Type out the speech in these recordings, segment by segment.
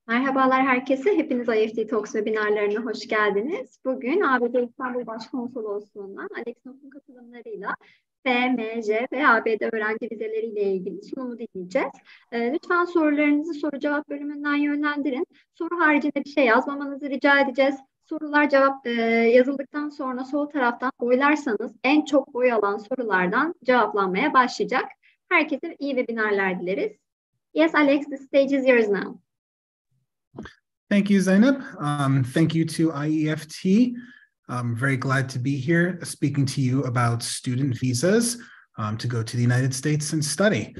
Merhabalar herkese. Hepiniz IEFT Talks webinarlarına hoş geldiniz. Bugün ABD İstanbul Başkansolosluğu'ndan Alex'in katılımlarıyla FMC ve ABD öğrenci vizeleri ile ilgili sunumu dinleyeceğiz. Lütfen sorularınızı soru cevap bölümünden yönlendirin. Soru haricinde bir şey yazmamanızı rica edeceğiz. Sorular yazıldıktan sonra sol taraftan oylarsanız en çok oy alan sorulardan cevaplanmaya başlayacak. Herkese iyi webinarlar dileriz. Yes, Alex, the stage is yours now. Thank you, Zainab. Thank you to IEFT. I'm very glad to be here speaking to you about student visas to go to the United States and study.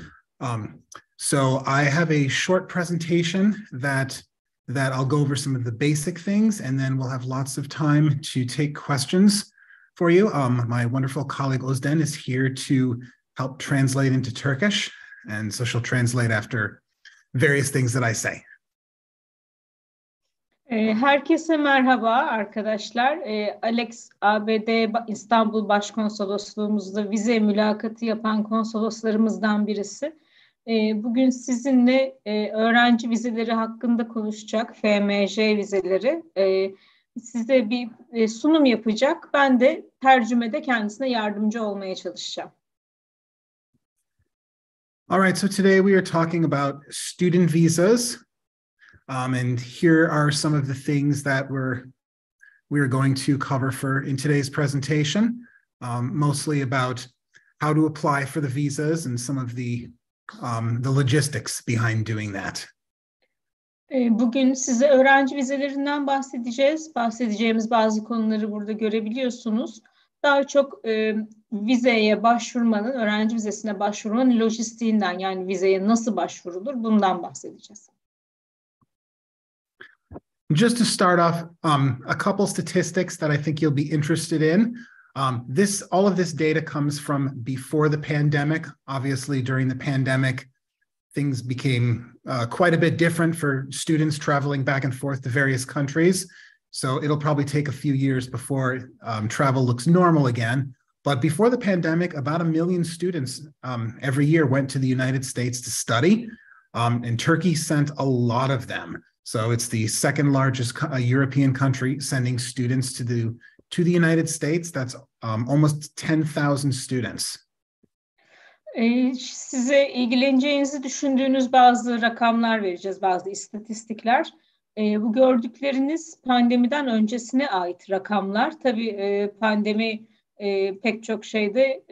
So I have a short presentation that I'll go over some of the basic things, and then we'll have lots of time to take questions for you. My wonderful colleague Özden is here to help translate into Turkish, and so she'll translate after various things that I say. Herkese merhaba arkadaşlar. Alex, ABD İstanbul Başkonsolosluğumuzda vize mülakatı yapan konsoloslarımızdan birisi. Bugün sizinle öğrenci vizeleri hakkında konuşacak, FMC vizeleri. Size bir sunum yapacak. Ben de tercümede kendisine yardımcı olmaya çalışacağım. All right, so today we are talking about student visas. And here are some of the things that we're going to cover in today's presentation, mostly about how to apply for the visas and some of the logistics behind doing that. Bugün size öğrenci vizelerinden bahsedeceğiz. Bahsedeceğimiz bazı konuları burada görebiliyorsunuz. Daha çok vizeye başvurmanın, öğrenci vizesine başvurmanın lojistiğinden, yani vizeye nasıl başvurulur bundan bahsedeceğiz. Just to start off, a couple statistics that I think you'll be interested in. All of this data comes from before the pandemic. Obviously, during the pandemic, things became quite a bit different for students traveling back and forth to various countries. So it'll probably take a few years before travel looks normal again. But before the pandemic, about 1 million students every year went to the United States to study, and Turkey sent a lot of them. So it's the second largest European country sending students to the United States. That's almost 10,000 students. Size ilgileneceğinizi düşündüğünüz bazı rakamlar vereceğiz, bazı istatistikler. Bu gördükleriniz pandemiden öncesine ait rakamlar. Tabii pandemi pek çok şeyde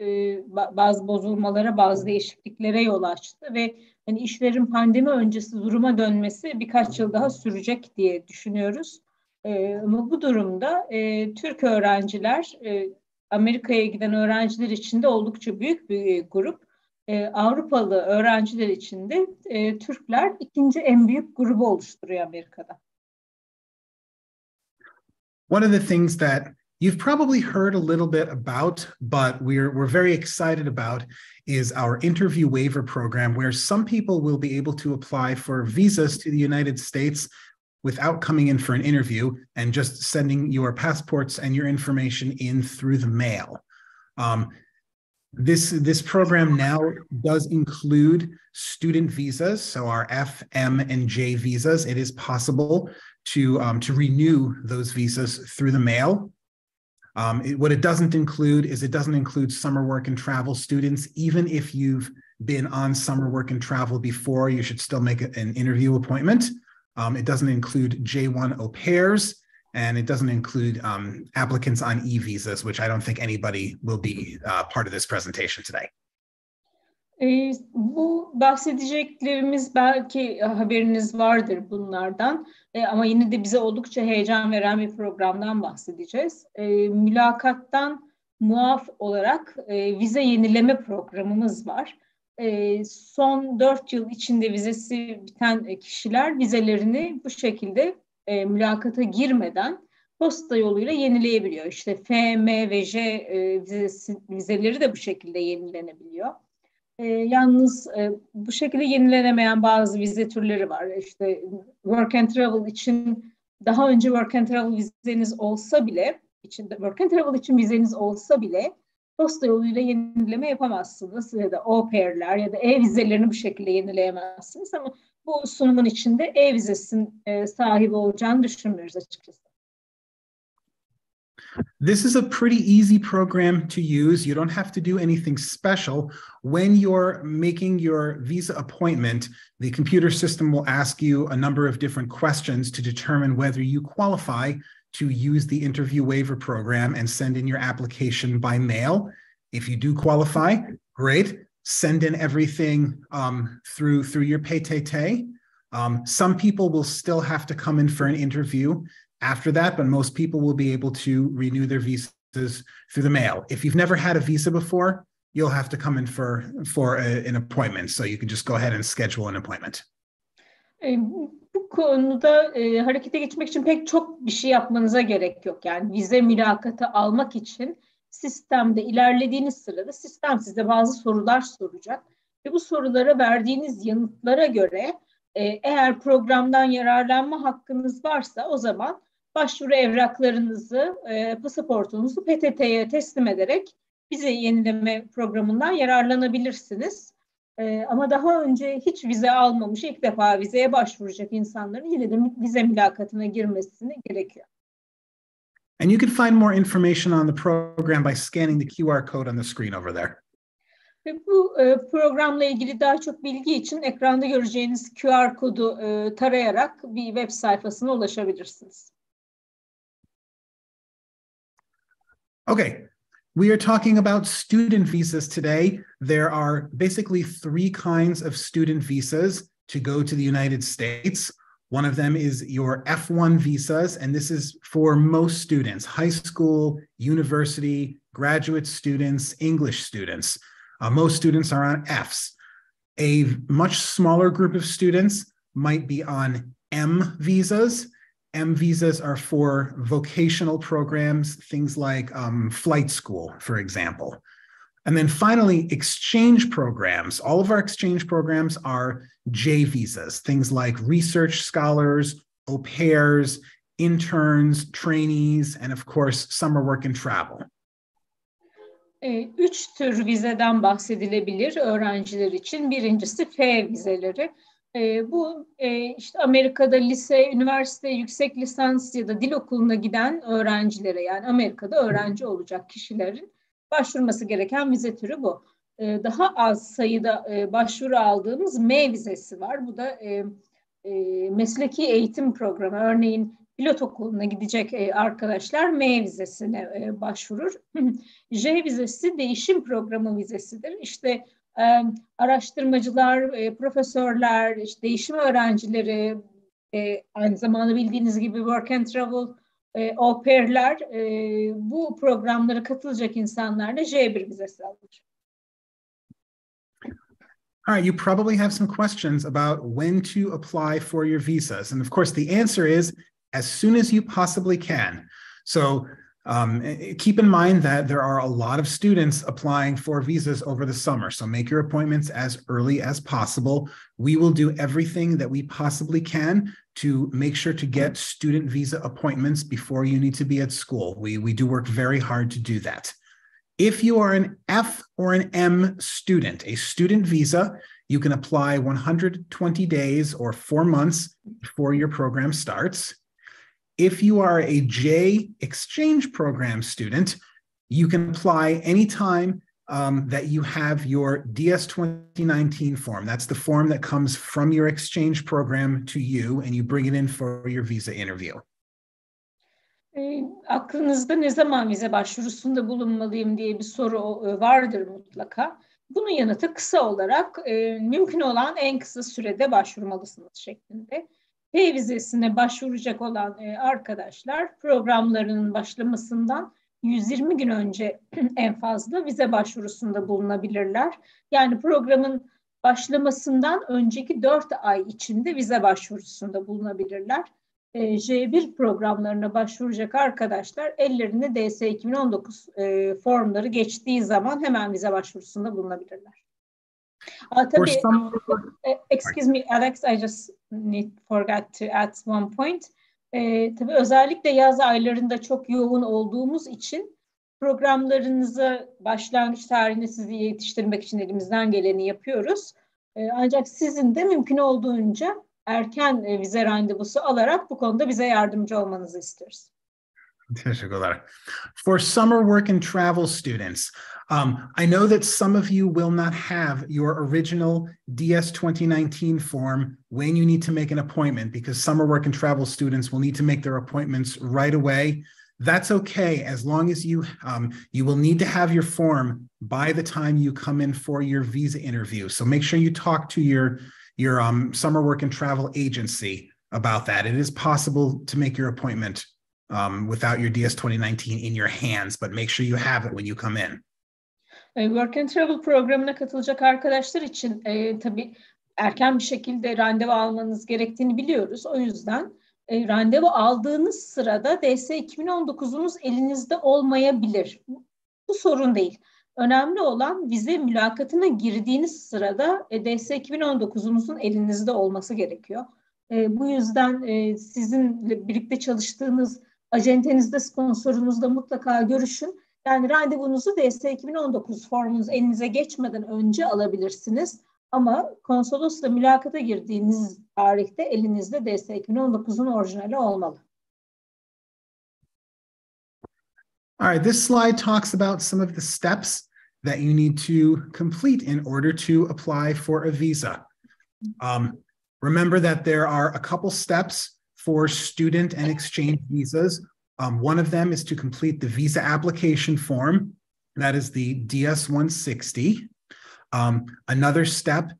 bazı bozulmalara, bazı değişikliklere yol açtı ve yani işlerin pandemi öncesi duruma dönmesi birkaç yıl daha sürecek diye düşünüyoruz. Ama bu durumda Türk öğrenciler, Amerika'ya giden öğrenciler için de oldukça büyük bir grup. Avrupalı öğrenciler için de Türkler ikinci en büyük grubu oluşturuyor Amerika'da. One of the things that you've probably heard a little bit about, but we're very excited about, is our interview waiver program, where some people will be able to apply for visas to the United States without coming in for an interview and just sending your passports and your information in through the mail. This program now does include student visas, so our F, M, and J visas. It is possible to renew those visas through the mail. What it doesn't include summer work and travel students. Even if you've been on summer work and travel before, you should still make an interview appointment. It doesn't include J1 au pairs, and it doesn't include applicants on e-visas, which I don't think anybody will be part of this presentation today. Bu bahsedeceklerimiz, belki haberiniz vardır bunlardan, ama yine de bize oldukça heyecan veren bir programdan bahsedeceğiz. Mülakattan muaf olarak vize yenileme programımız var. Son 4 yıl içinde vizesi biten kişiler vizelerini bu şekilde mülakata girmeden posta yoluyla yenileyebiliyor. İşte F, M ve J vizeleri de bu şekilde yenilenebiliyor. Yalnız bu şekilde yenilenemeyen bazı vize türleri var. İşte work and travel için daha önce work and travel vizeniz olsa bile, vizeniz olsa bile posta yoluyla yenileme yapamazsınız. Ya da au pair'ler ya da e-vizelerini bu şekilde yenileyemezsiniz. Ama bu sunumun içinde e-vizesinin sahibi olacağını düşünmüyoruz açıkçası. This is a pretty easy program to use. You don't have to do anything special. When you're making your visa appointment, the computer system will ask you a number of different questions to determine whether you qualify to use the interview waiver program and send in your application by mail. If you do qualify, great. Send in everything through your PTT. Some people will still have to come in for an interview after that, but most people will be able to renew their visas through the mail. If you've never had a visa before, you'll have to come in for an appointment. So you can just go ahead and schedule an appointment. Bu konuda harekete geçmek için pek çok bir şey yapmanıza gerek yok. Yani vize mülakatı almak için sistemde ilerlediğiniz sırada sistem size bazı sorular soracak. Ve bu sorulara verdiğiniz yanıtlara göre eğer programdan yararlanma hakkınız varsa o zaman başvuru evraklarınızı, pasaportunuzu PTT'ye teslim ederek vize yenileme programından yararlanabilirsiniz. Ama daha önce hiç vize almamış, ilk defa vizeye başvuracak insanların yine de vize mülakatına girmesine gerekiyor. And you can find more information on the program by scanning the QR code on the screen over there. Ve bu programla ilgili daha çok bilgi için ekranda göreceğiniz QR kodu tarayarak bir web sayfasına ulaşabilirsiniz. Okay, we are talking about student visas today. There are basically three kinds of student visas to go to the United States. One of them is your F1 visas, and this is for most students, high school, university, graduate students, English students. Most students are on Fs. A much smaller group of students might be on M visas. M visas are for vocational programs, things like flight school, for example. And then finally, exchange programs. All of our exchange programs are J visas, things like research scholars, au pairs, interns, trainees, and of course, summer work and travel. Üç tür vizeden bahsedilebilir öğrenciler için. Birincisi F vizeleri. Bu işte Amerika'da lise, üniversite, yüksek lisans ya da dil okuluna giden öğrencilere, yani Amerika'da öğrenci olacak kişilerin başvurması gereken vize türü bu. Daha az sayıda başvuru aldığımız M vizesi var. Bu da mesleki eğitim programı. Örneğin pilot okuluna gidecek arkadaşlar M vizesine başvurur. J vizesi değişim programı vizesidir. İşte araştırmacılar, profesörler, işte değişim öğrencileri, aynı zamanda bildiğiniz gibi work and travel, au pair'ler, bu programlara katılacak insanlar da J1 vizesi alır. All right, you probably have some questions about when to apply for your visas. And of course, the answer is as soon as you possibly can. So keep in mind that there are a lot of students applying for visas over the summer. So make your appointments as early as possible. We will do everything that we possibly can to make sure to get student visa appointments before you need to be at school. We do work very hard to do that. If you are an F or an M student, a student visa, you can apply 120 days or 4 months before your program starts. If you are a J exchange program student, you can apply anytime that you have your DS 2019 form. That's the form that comes from your exchange program to you, and you bring it in for your visa interview. Aklınızda ne zaman vize başvurusunda bulunmalıyım diye bir soru vardır mutlaka. Bunun yanıtı kısa olarak mümkün olan en kısa sürede başvurmalısınız şeklinde. P vizesine başvuracak olan arkadaşlar programlarının başlamasından 120 gün önce en fazla vize başvurusunda bulunabilirler. Yani programın başlamasından önceki 4 ay içinde vize başvurusunda bulunabilirler. J1 programlarına başvuracak arkadaşlar ellerine DS 2019 formları geçtiği zaman hemen vize başvurusunda bulunabilirler. Tabii, excuse me Alex, I just forgot to add one point. Tabii özellikle yaz aylarında çok yoğun olduğumuz için programlarınızı başlangıç tarihine sizi yetiştirmek için elimizden geleni yapıyoruz. Ancak sizin de mümkün olduğunca erken vize randevusu alarak bu konuda bize yardımcı olmanızı istiyoruz. Teşekkürler. For summer work and travel students, I know that some of you will not have your original DS 2019 form when you need to make an appointment, because summer work and travel students will need to make their appointments right away. That's okay, as long as you will need to have your form by the time you come in for your visa interview. So make sure you talk to your summer work and travel agency about that. It is possible to make your appointment without your DS 2019 in your hands, but make sure you have it when you come in. Work and Travel programına katılacak arkadaşlar için tabii erken bir şekilde randevu almanız gerektiğini biliyoruz. O yüzden randevu aldığınız sırada DS 2019'unuz elinizde olmayabilir. Bu sorun değil. Önemli olan vize mülakatına girdiğiniz sırada DS 2019'unuzun elinizde olması gerekiyor. Bu yüzden sizinle birlikte çalıştığınız acentenizde, sponsorunuzla mutlaka görüşün. Yani randevunuzu DS 2019 formunuz elinize geçmeden önce alabilirsiniz. Ama konsolosla mülakata girdiğiniz tarihte elinizde DS 2019'un orijinali olmalı. All right, this slide talks about some of the steps that you need to complete in order to apply for a visa. Remember that there are a couple steps for student and exchange visas. One of them is to complete the visa application form. That is the DS-160. Another step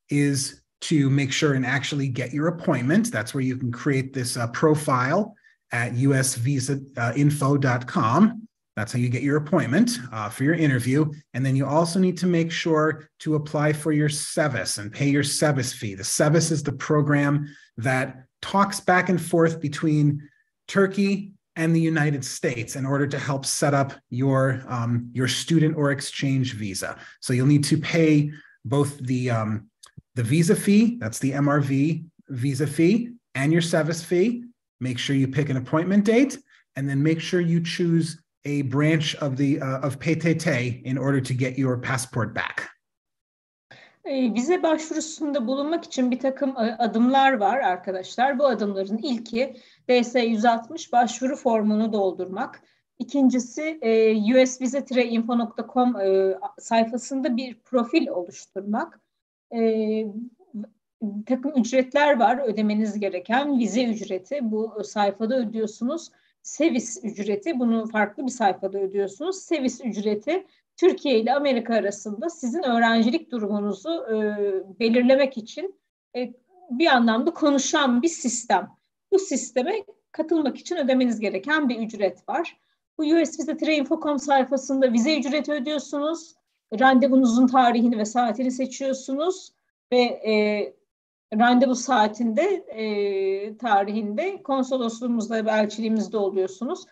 is to make sure and actually get your appointment. That's where you can create this profile at usvisainfo.com. That's how you get your appointment for your interview. And then you also need to make sure to apply for your SEVIS and pay your SEVIS fee. The SEVIS is the program that talks back and forth between Turkey and the United States in order to help set up your student or exchange visa. So you'll need to pay both the visa fee, that's the MRV visa fee, and your SEVIS fee. Make sure you pick an appointment date, and then make sure you choose a branch of PTT in order to get your passport back. Vize başvurusunda bulunmak için bir takım adımlar var arkadaşlar. Bu adımların ilki DS 160 başvuru formunu doldurmak. İkincisi usvize-info.com sayfasında bir profil oluşturmak. Bir takım ücretler var ödemeniz gereken. Vize ücreti, bu sayfada ödüyorsunuz. SEVIS ücreti, bunu farklı bir sayfada ödüyorsunuz. SEVIS ücreti Türkiye ile Amerika arasında sizin öğrencilik durumunuzu belirlemek için bir anlamda konuşan bir sistem. Bu sisteme katılmak için ödemeniz gereken bir ücret var. Bu usvize-info.com sayfasında vize ücreti ödüyorsunuz. Randevunuzun tarihini ve saatini seçiyorsunuz ve randevu saatinde, tarihinde konsolosluğumuzda ve elçiliğimizde oluyorsunuz.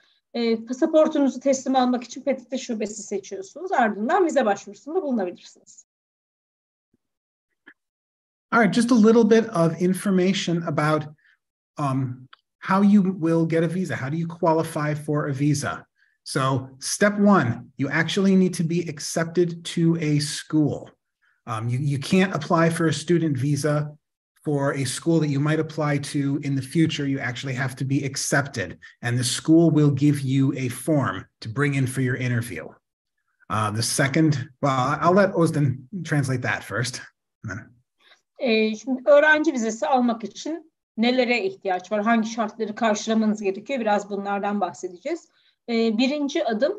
Pasaportunuzu teslim almak için PTT şubesi seçiyorsunuz. Ardından vize başvurusunda bulunabilirsiniz. All right, just a little bit of information about how you will get a visa. How do you qualify for a visa? So step one, you actually need to be accepted to a school. You can't apply for a student visa for a school that you might apply to in the future. You actually have to be accepted, and the school will give you a form to bring in for your interview. The second, well, I'll let Özden translate that first. Şimdi öğrenci vizesi almak için nelere ihtiyaç var? Hangi şartları karşılamanız gerekiyor? Biraz bunlardan bahsedeceğiz. Birinci adım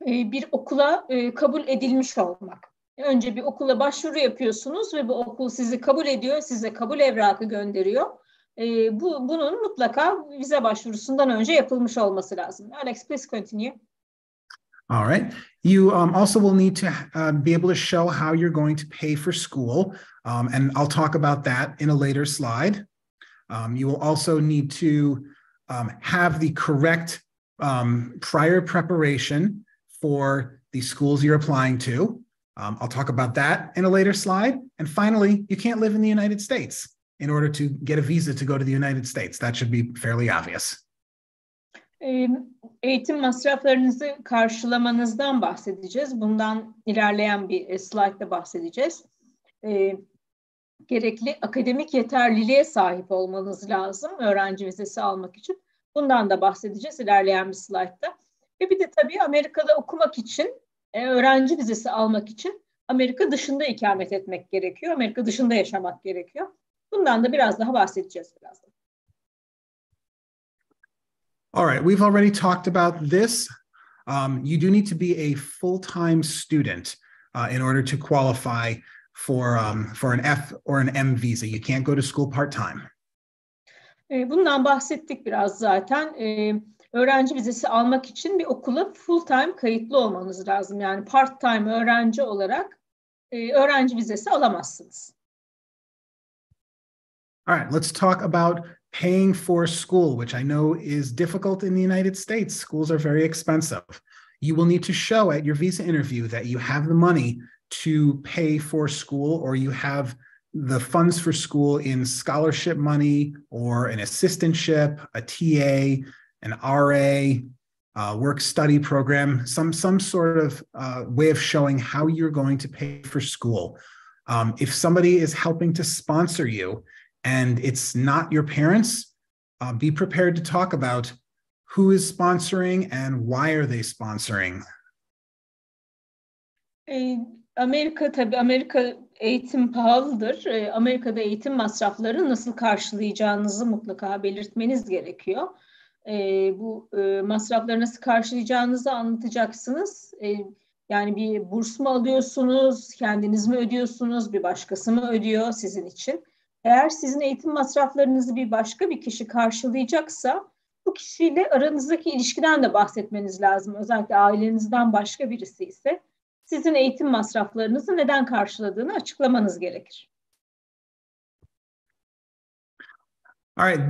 bir okula kabul edilmiş olmak. Önce bir okula başvuru yapıyorsunuz ve bu okul sizi kabul ediyor, size kabul evrakı gönderiyor. Bunun mutlaka vize başvurusundan önce yapılmış olması lazım. Alex, please continue. All right. You also will need to be able to show how you're going to pay for school, and I'll talk about that in a later slide. You will also need to have the correct prior preparation for the schools you're applying to. I'll talk about that in a later slide. And finally, you can't live in the United States in order to get a visa to go to the United States. That should be fairly obvious. Eğitim masraflarınızı karşılamanızdan bahsedeceğiz. Bundan ilerleyen bir slaytta bahsedeceğiz. gerekli akademik yeterliliğe sahip olmanız lazım öğrenci vizesi almak için. Bundan da bahsedeceğiz ilerleyen bir slaytta. Ve bir de tabii Amerika'da okumak için, öğrenci vizesi almak için Amerika dışında ikamet etmek gerekiyor. Amerika dışında yaşamak gerekiyor. Bundan da biraz daha bahsedeceğiz birazdan. All right, we've already talked about this. You do need to be a full-time student in order to qualify for an F or an M visa. You can't go to school part-time. Bundan bahsettik biraz zaten. Öğrenci vizesi almak için bir okula full-time kayıtlı olmanız lazım. Yani part-time öğrenci olarak öğrenci vizesi alamazsınız. All right, let's talk about paying for school, which I know is difficult in the United States. Schools are very expensive. You will need to show at your visa interview that you have the money to pay for school, or you have the funds for school in scholarship money or an assistantship, a TA, an RA, work study program, some sort of way of showing how you're going to pay for school. If somebody is helping to sponsor you and it's not your parents, be prepared to talk about who is sponsoring and why are they sponsoring. Amerika eğitim pahalıdır. Amerika'da eğitim masraflarını nasıl karşılayacağınızı mutlaka belirtmeniz gerekiyor. Bu masrafları nasıl karşılayacağınızı anlatacaksınız. Yani bir burs mu alıyorsunuz, kendiniz mi ödüyorsunuz, bir başkası mı ödüyor sizin için? Eğer sizin eğitim masraflarınızı başka bir kişi karşılayacaksa, bu kişiyle aranızdaki ilişkiden de bahsetmeniz lazım. Özellikle ailenizden başka birisi ise sizin eğitim masraflarınızı neden karşıladığını açıklamanız gerekir. All right.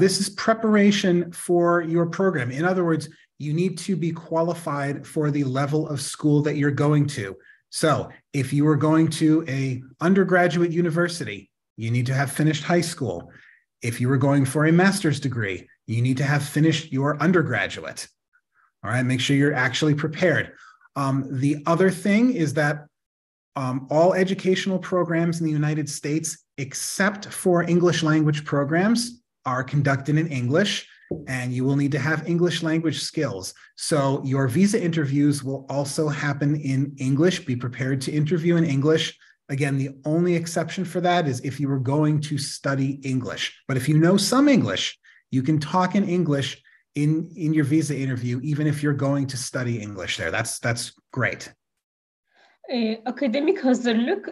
This is preparation for your program. In other words, you need to be qualified for the level of school that you're going to. So if you are going to an undergraduate university, you need to have finished high school. If you were going for a master's degree, you need to have finished your undergraduate. All right, make sure you're actually prepared. The other thing is that all educational programs in the United States, except for English language programs, are conducted in English, and you will need to have English language skills. So your visa interviews will also happen in English. Be prepared to interview in English. Again, the only exception for that is if you were going to study English. But if you know some English, you can talk in English in your visa interview, even if you're going to study English there. That's great. Akademik hazırlık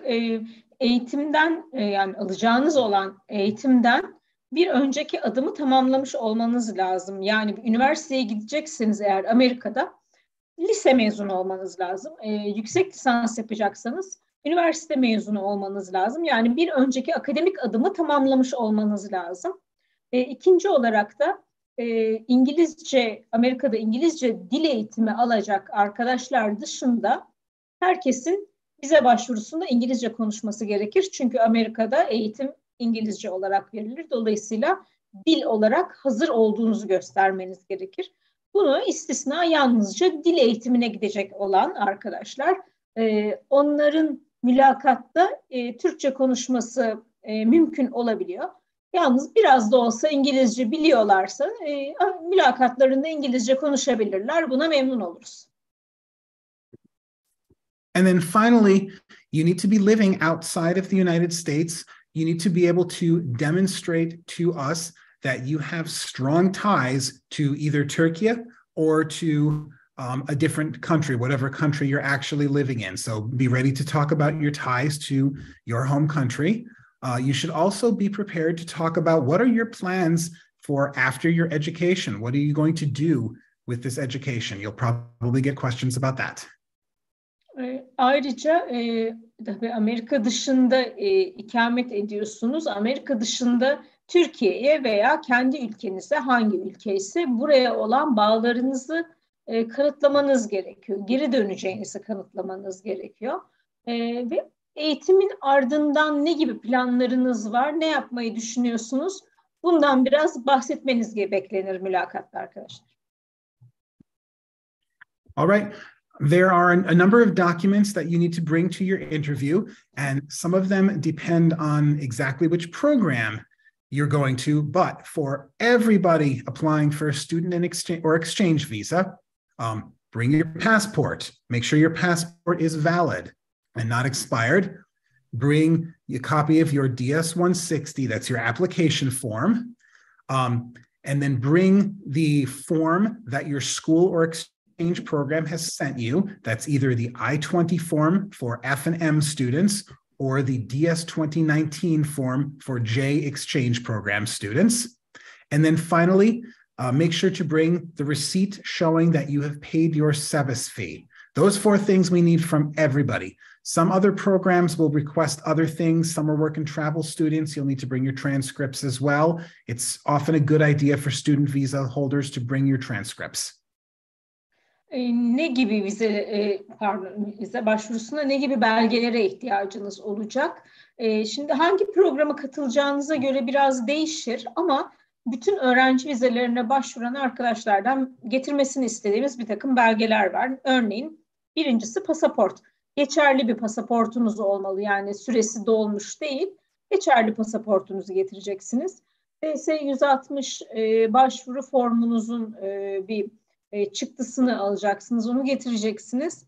eğitimden yani alacağınız olan eğitimden bir önceki adımı tamamlamış olmanız lazım. Yani üniversiteye gidecekseniz eğer Amerika'da lise mezunu olmanız lazım. Yüksek lisans yapacaksanız üniversite mezunu olmanız lazım. Yani bir önceki akademik adımı tamamlamış olmanız lazım. İkinci olarak da Amerika'da İngilizce dil eğitimi alacak arkadaşlar dışında herkesin vize başvurusunda İngilizce konuşması gerekir. Çünkü Amerika'da eğitim İngilizce olarak verilir. Dolayısıyla dil olarak hazır olduğunuzu göstermeniz gerekir. Bunu istisna yalnızca dil eğitimine gidecek olan arkadaşlar. Onların mülakatta Türkçe konuşması mümkün olabiliyor. Yalnız biraz da olsa İngilizce biliyorlarsa mülakatlarında İngilizce konuşabilirler. Buna memnun oluruz. And then finally, you need to be living outside of the United States. You need to be able to demonstrate to us that you have strong ties to either Turkey or to a different country, whatever country you're actually living in. So be ready to talk about your ties to your home country. You should also be prepared to talk about what are your plans for after your education? What are you going to do with this education? You'll probably get questions about that. Ayrıca tabii Amerika dışında ikamet ediyorsunuz. Amerika dışında Türkiye'ye veya kendi ülkenize, hangi ülke ise buraya olan bağlarınızı kanıtlamanız gerekiyor. Geri döneceğinizi kanıtlamanız gerekiyor. Ve eğitimin ardından ne gibi planlarınız var, ne yapmayı düşünüyorsunuz? Bundan biraz bahsetmeniz beklenir mülakatta arkadaşlar. All right. There are a number of documents that you need to bring to your interview, and some of them depend on exactly which program you're going to. But for everybody applying for a student and exchange visa, bring your passport. Make sure your passport is valid and not expired. Bring a copy of your DS-160, that's your application form, and then bring the form that your school or exchange program has sent you. That's either the I-20 form for F&M students or the DS-2019 form for J exchange program students. And then finally, make sure to bring the receipt showing that you have paid your SEVIS fee. Those 4 things we need from everybody. Some other programs will request other things. Some are work and travel students. You'll need to bring your transcripts as well. It's often a good idea for student visa holders to bring your transcripts. Ne gibi vize başvurusuna ne gibi belgelere ihtiyacınız olacak? Şimdi hangi programa katılacağınıza göre biraz değişir ama bütün öğrenci vizelerine başvuran arkadaşlardan getirmesini istediğimiz bir takım belgeler var. Örneğin birincisi pasaport. Geçerli bir pasaportunuz olmalı, yani süresi dolmuş değil. Geçerli pasaportunuzu getireceksiniz. DS-160 başvuru formunuzun bir çıktısını alacaksınız, onu getireceksiniz.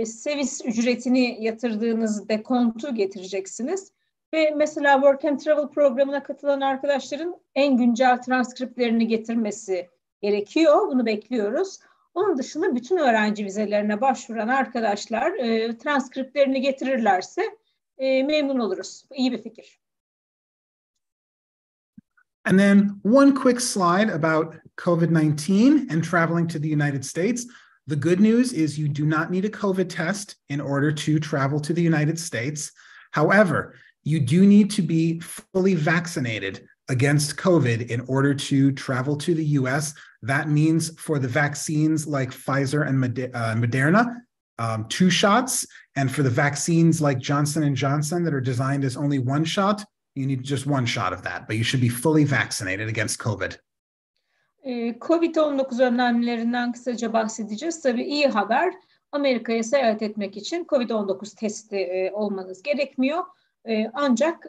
SEVIS ücretini yatırdığınız dekontu getireceksiniz. Ve mesela Work and Travel programına katılan arkadaşların en güncel transkriptlerini getirmesi gerekiyor. Bunu bekliyoruz. Onun dışında bütün öğrenci vizelerine başvuran arkadaşlar transkriptlerini getirirlerse memnun oluruz. İyi bir fikir. And then one quick slide about COVID-19 and traveling to the United States. The good news is you do not need a COVID test in order to travel to the United States. However, you do need to be fully vaccinated against COVID in order to travel to the US. That means for the vaccines like Pfizer and Moderna, 2 shots. And for the vaccines like Johnson & Johnson that are designed as only 1 shot, you need just 1 shot of that, but you should be fully vaccinated against COVID. Covid-19 önlemlerinden kısaca bahsedeceğiz. Tabii iyi haber, Amerika'ya seyahat etmek için Covid-19 testi olmanız gerekmiyor. Ancak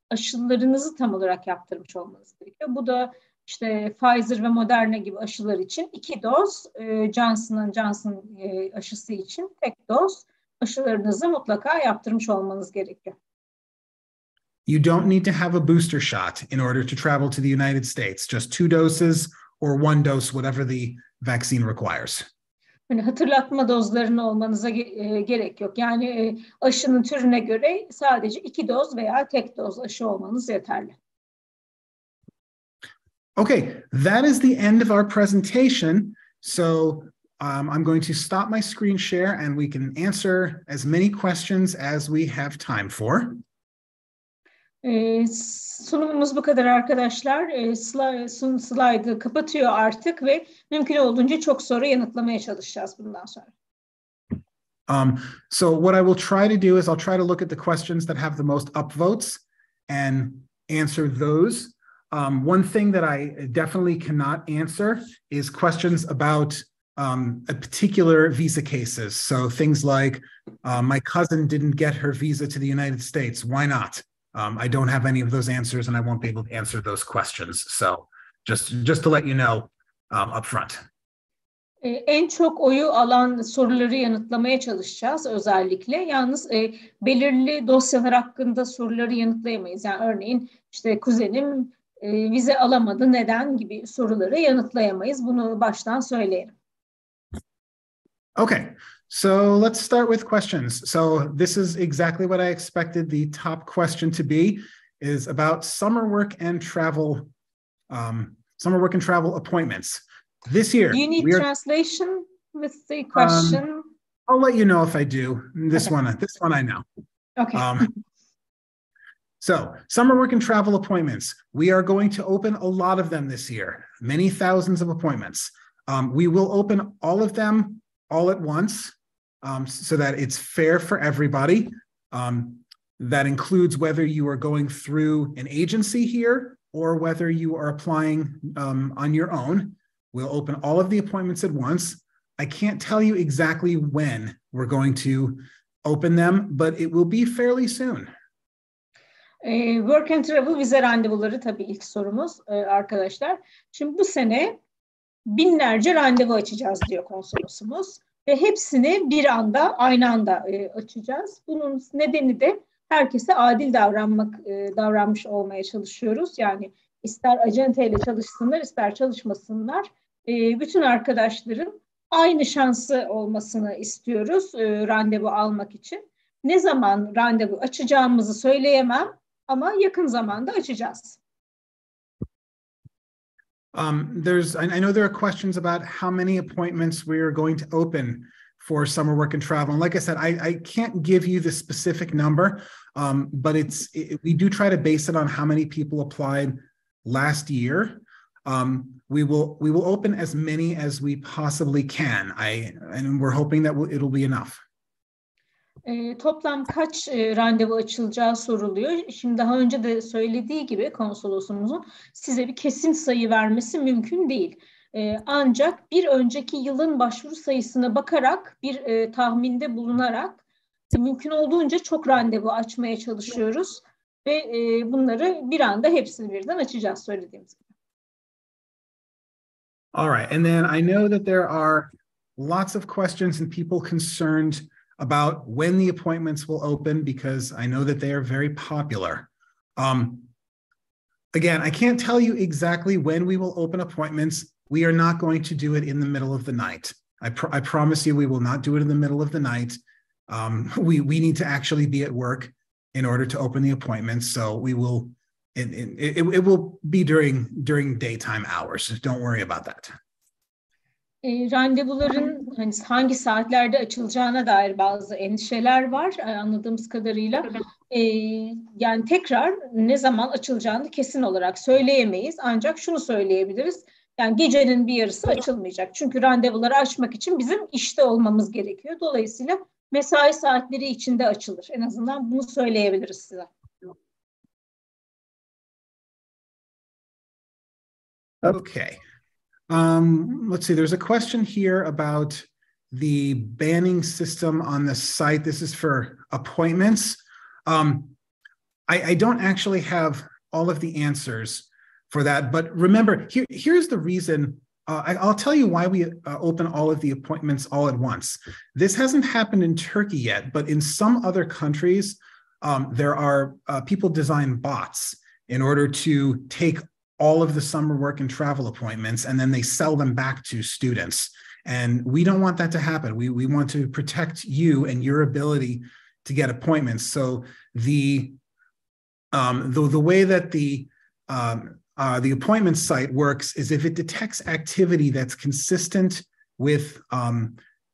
aşılarınızı tam olarak yaptırmış olmanız gerekiyor. Bu da işte Pfizer ve Moderna gibi aşılar için 2 doz, Johnson & Johnson aşısı için tek doz aşılarınızı mutlaka yaptırmış olmanız gerekiyor. You don't need to have a booster shot in order to travel to the United States. Just 2 doses or 1 dose, whatever the vaccine requires. Yani hatırlatma dozlarının olmanıza gerek yok. Yani aşının türüne göre sadece 2 doz veya tek doz aşı olmanız yeterli. Okay, that is the end of our presentation. So I'm going to stop my screen share and we can answer as many questions as we have time for. Sunumumuz bu kadar arkadaşlar. Slide'ı kapatıyor artık ve mümkün olduğunca çok soru yanıtlamaya çalışacağız bundan sonra. So what I will try to do is I'll try to look at the questions that have the most upvotes and answer those. One thing that I definitely cannot answer is questions about a particular visa cases. So things like my cousin didn't get her visa to the United States. Why not? I don't have any of those answers and I won't be able to answer those questions. So just to let you know up front. En çok oyu alan soruları yanıtlamaya çalışacağız özellikle. Yalnız belirli dosyalar hakkında soruları yanıtlayamayız. Yani örneğin işte kuzenim vize alamadı neden gibi soruları yanıtlayamayız. Bunu baştan söyleyelim. Okay. So let's start with questions. So this is exactly what I expected the top question to be, is about summer work and travel appointments. This year, do you need translation with the question? I'll let you know if I do. This one I know. Okay. So summer work and travel appointments. We are going to open a lot of them this year, many thousands of appointments. We will open all of them all at once. So that it's fair for everybody. That includes whether you are going through an agency here or whether you are applying on your own. We'll open all of the appointments at once. I can't tell you exactly when we're going to open them, but it will be fairly soon. Work and Travel vize randevuları tabii ilk sorumuz arkadaşlar. Şimdi bu sene binlerce randevu açacağız diyor konsolosumuz ve hepsini bir anda aynı anda açacağız. Bunun nedeni de herkese adil davranmış olmaya çalışıyoruz. Yani ister acenteyle çalışsınlar, ister çalışmasınlar. Bütün arkadaşların aynı şansı olmasını istiyoruz randevu almak için. Ne zaman randevu açacağımızı söyleyemem ama yakın zamanda açacağız. I know there are questions about how many appointments we are going to open for summer work and travel. And like I said, I can't give you the specific number, but we do try to base it on how many people applied last year. We will open as many as we possibly can. And we're hoping that it'll be enough. Toplam kaç randevu açılacağı soruluyor. Şimdi daha önce de söylediği gibi konsolosumuzun size bir kesin sayı vermesi mümkün değil. Ancak bir önceki yılın başvuru sayısına bakarak bir tahminde bulunarak mümkün olduğunca çok randevu açmaya çalışıyoruz ve bunları bir anda hepsini birden açacağız söylediğimiz gibi. All right, and then I know that there are lots of questions and people concerned about when the appointments will open, because I know that they are very popular. Again, I can't tell you exactly when we will open appointments. We are not going to do it in the middle of the night. I promise you we will not do it in the middle of the night. We need to actually be at work in order to open the appointments. So it will be during daytime hours. Don't worry about that. Randevuların hangi saatlerde açılacağına dair bazı endişeler var anladığımız kadarıyla. Yani tekrar ne zaman açılacağını kesin olarak söyleyemeyiz. Ancak şunu söyleyebiliriz. Yani gecenin bir yarısı açılmayacak. Çünkü randevuları açmak için bizim işte olmamız gerekiyor. Dolayısıyla mesai saatleri içinde açılır. En azından bunu söyleyebiliriz size. Okay. Let's see, there's a question here about the banning system on the site. This is for appointments. I don't actually have all of the answers for that, but remember, here's the reason. I'll tell you why we open all of the appointments all at once. This hasn't happened in Turkey yet, but in some other countries, there are people design bots in order to take all of the summer work and travel appointments, and then they sell them back to students. And we don't want that to happen. We want to protect you and your ability to get appointments. So the way that the appointment site works is if it detects activity that's consistent with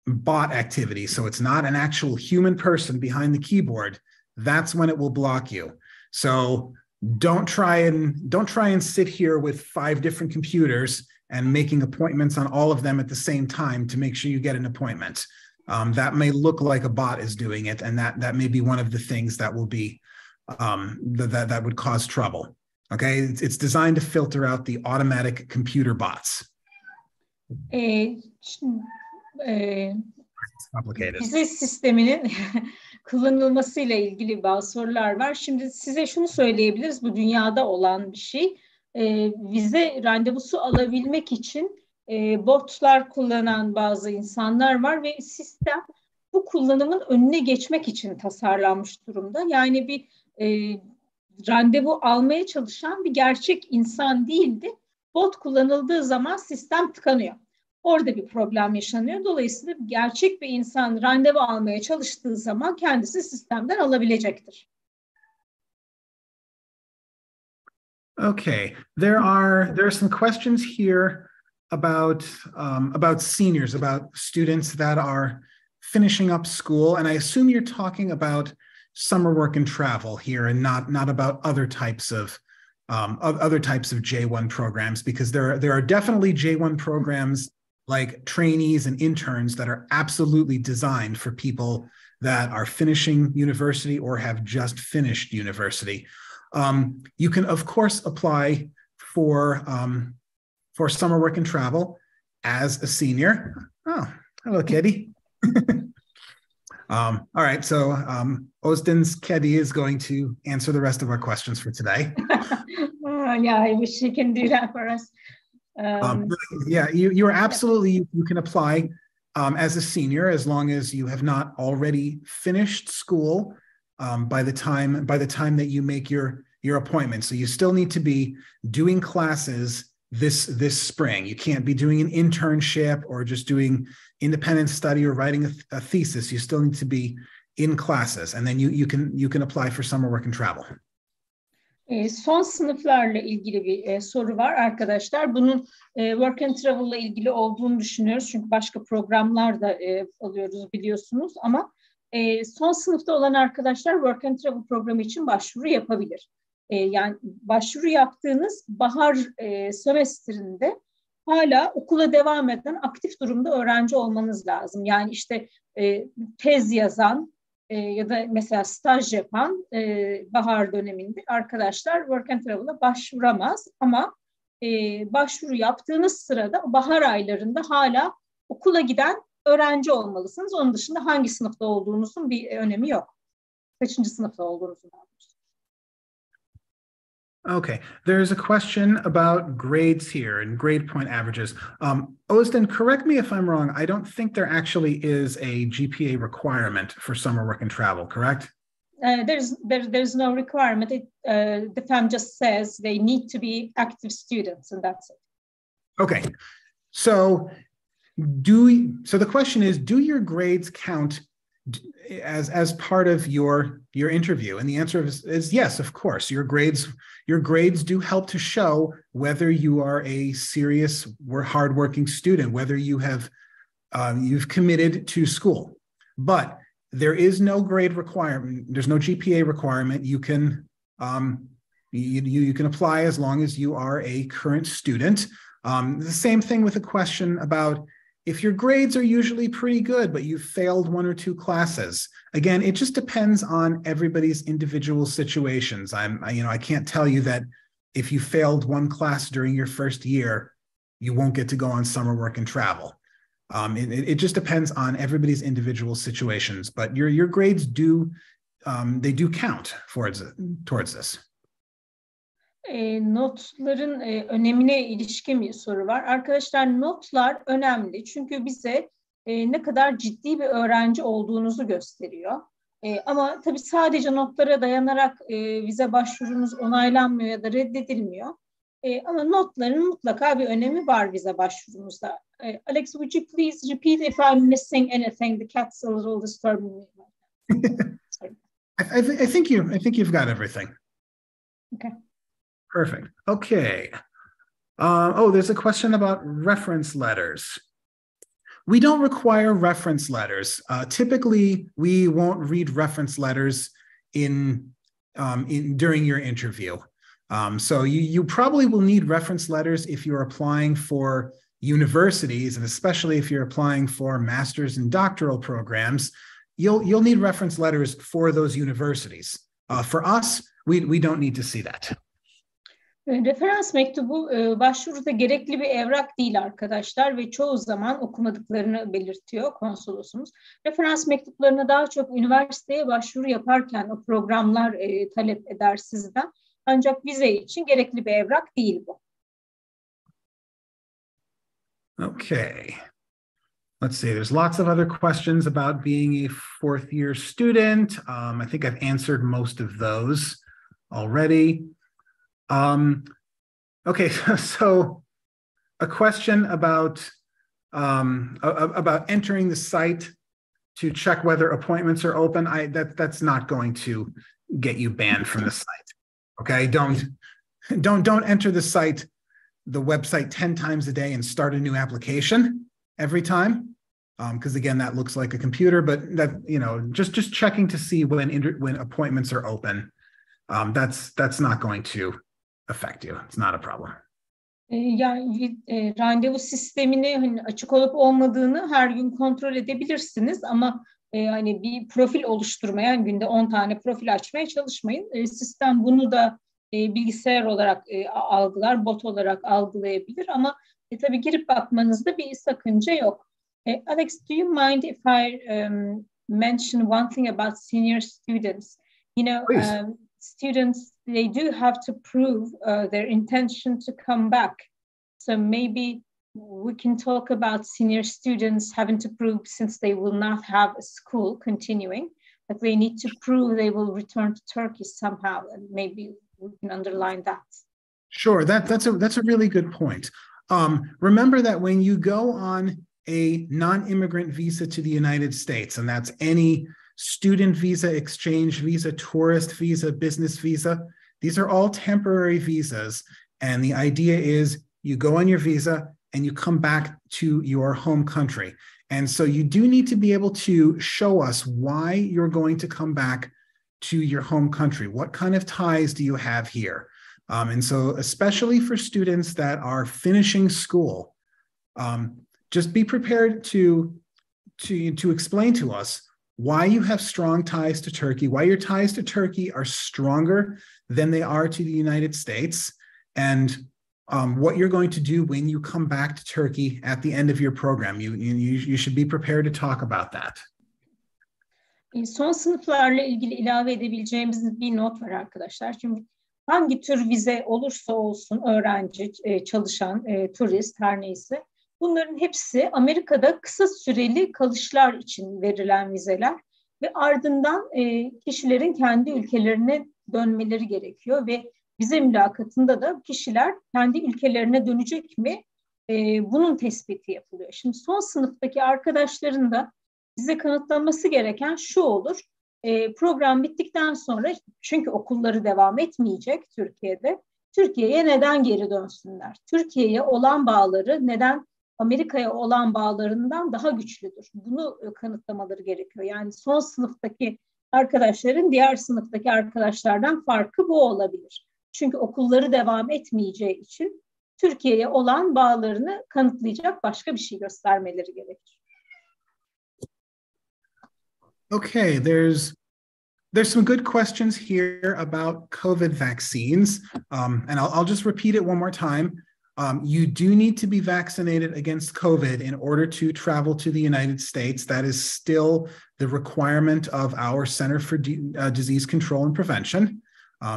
bot activity, so it's not an actual human person behind the keyboard, that's when it will block you. So don't try and sit here with 5 different computers and making appointments on all of them at the same time to make sure you get an appointment. That may look like a bot is doing it, and that may be one of the things that will be that would cause trouble. Okay, it's designed to filter out the automatic computer bots. Complicated. Vize sisteminin kullanılmasıyla ilgili bazı sorular var. Şimdi size şunu söyleyebiliriz, bu dünyada olan bir şey. Vize randevusu alabilmek için botlar kullanan bazı insanlar var ve sistem bu kullanımın önüne geçmek için tasarlanmış durumda. Yani bir randevu almaya çalışan bir gerçek insan değildi. Bot kullanıldığı zaman sistem tıkanıyor. Orada bir problem yaşanıyor. Dolayısıyla gerçek bir insan randevu almaya çalıştığı zaman kendisi sistemden alabilecektir. Okay, there are some questions here about seniors, about students that are finishing up school, and I assume you're talking about summer work and travel here, and not about other types of J1 programs, because there are definitely J1 programs like trainees and interns that are absolutely designed for people that are finishing university or have just finished university. You can, of course, apply for summer work and travel as a senior. Oh, Hello, Kedi. All right, so Özden's Kedi is going to answer the rest of our questions for today. Yeah, I wish she can do that for us. Yeah, you are absolutely, you can apply as a senior as long as you have not already finished school by the time that you make your appointment. So you still need to be doing classes this spring. You can't be doing an internship or just doing independent study or writing a thesis. You still need to be in classes, and then you can apply for summer work and travel. Son sınıflarla ilgili bir soru var arkadaşlar. Bunun work and travel ile ilgili olduğunu düşünüyoruz. Çünkü başka programlar da alıyoruz biliyorsunuz. Ama son sınıfta olan arkadaşlar work and travel programı için başvuru yapabilir. Yani başvuru yaptığınız bahar sömestrinde hala okula devam eden aktif durumda öğrenci olmanız lazım. Yani işte tez yazan ya da mesela staj yapan bahar döneminde arkadaşlar work and travel'a başvuramaz. Ama başvuru yaptığınız sırada bahar aylarında hala okula giden öğrenci olmalısınız. Onun dışında hangi sınıfta olduğunuzun bir önemi yok. Kaçıncı sınıfta olduğunuzun önemi. Okay, there's a question about grades here and grade point averages. Özden, correct me if I'm wrong. I don't think there actually is a GPA requirement for summer work and travel, correct? There's no requirement. The FAM just says they need to be active students, and that's it. Okay, so the question is, do your grades count as part of your interview? And the answer is yes, of course. Your grades do help to show whether you are a serious or hardworking student, whether you have you've committed to school. But there is no grade requirement. There's no GPA requirement. You can you can apply as long as you are a current student. The same thing with a question about if your grades are usually pretty good, but you failed one or two classes. Again, it just depends on everybody's individual situations. I can't tell you that if you failed one class during your first year, you won't get to go on summer work and travel. It just depends on everybody's individual situations, but your grades do count towards this. Notların önemine ilişkin bir soru var. Arkadaşlar notlar önemli çünkü bize ne kadar ciddi bir öğrenci olduğunuzu gösteriyor. Ama tabii sadece notlara dayanarak vize başvurunuz onaylanmıyor ya da reddedilmiyor. Ama notların mutlaka bir önemi var vize başvurunuzda. Alex, would you please repeat if I'm missing anything? The cat's a little disturbing me. I think you've got everything. Okay. Perfect. Okay. There's a question about reference letters. We don't require reference letters. Typically, we won't read reference letters during your interview. So you probably will need reference letters if you're applying for universities, and especially if you're applying for master's and doctoral programs, you'll need reference letters for those universities. For us, we don't need to see that. Referans mektubu başvuruda gerekli bir evrak değil arkadaşlar ve çoğu zaman okumadıklarını belirtiyor konsolosumuz. Referans mektuplarını daha çok üniversiteye başvuru yaparken o programlar talep eder sizden. Ancak vize için gerekli bir evrak değil bu. Okay. Let's see, there's lots of other questions about being a fourth year student. I think I've answered most of those already. Okay, so a question about entering the site to check whether appointments are open. That's not going to get you banned from the site. Okay, don't enter the website 10 times a day and start a new application every time. Because again, that looks like a computer, but that, just checking to see when appointments are open. That's not going to affect you. It's not a problem. Yani randevu sistemini açık olup olmadığını her gün kontrol edebilirsiniz ama hani bir profil oluşturmayan günde 10 tane profil açmaya çalışmayın. Sistem bunu da bilgisayar olarak algılar, bot olarak algılayabilir ama tabii girip bakmanızda bir sakınca yok. Alex, do you mind if I mention one thing about senior students? You know, students, they do have to prove their intention to come back. So maybe we can talk about senior students having to prove, since they will not have a school continuing, that they need to prove they will return to Turkey somehow, and maybe we can underline that. Sure, that's a really good point. Remember that when you go on a non-immigrant visa to the United States, and that's any student visa, exchange visa, tourist visa, business visa, these are all temporary visas. And the idea is you go on your visa and you come back to your home country. And so you do need to be able to show us why you're going to come back to your home country. What kind of ties do you have here? And so especially for students that are finishing school, just be prepared to explain to us why you have strong ties to Turkey, why your ties to Turkey are stronger than they are to the United States, and what you're going to do when you come back to Turkey at the end of your program. You should be prepared to talk about that. Son sınıflarla ilgili ilave edebileceğimiz bir not var arkadaşlar. Çünkü hangi tür vize olursa olsun, öğrenci, çalışan, turist, her neyse, bunların hepsi Amerika'da kısa süreli kalışlar için verilen vizeler ve ardından kişilerin kendi ülkelerine dönmeleri gerekiyor ve vize mülakatında da kişiler kendi ülkelerine dönecek mi? Bunun tespiti yapılıyor. Şimdi son sınıftaki arkadaşların da bize kanıtlaması gereken şu olur. Program bittikten sonra, çünkü okulları devam etmeyecek Türkiye'de, Türkiye'ye neden geri dönsünler? Türkiye'ye olan bağları neden Amerika'ya olan bağlarından daha güçlüdür? Bunu kanıtlamaları gerekiyor. Yani son sınıftaki arkadaşların diğer sınıftaki arkadaşlardan farkı bu olabilir. Çünkü okulları devam etmeyeceği için Türkiye'ye olan bağlarını kanıtlayacak başka bir şey göstermeleri gerekir. Okay, there's some good questions here about COVID vaccines, and I'll just repeat it one more time. You do need to be vaccinated against COVID in order to travel to the United States. That is still the requirement of our Center for Disease Control and Prevention.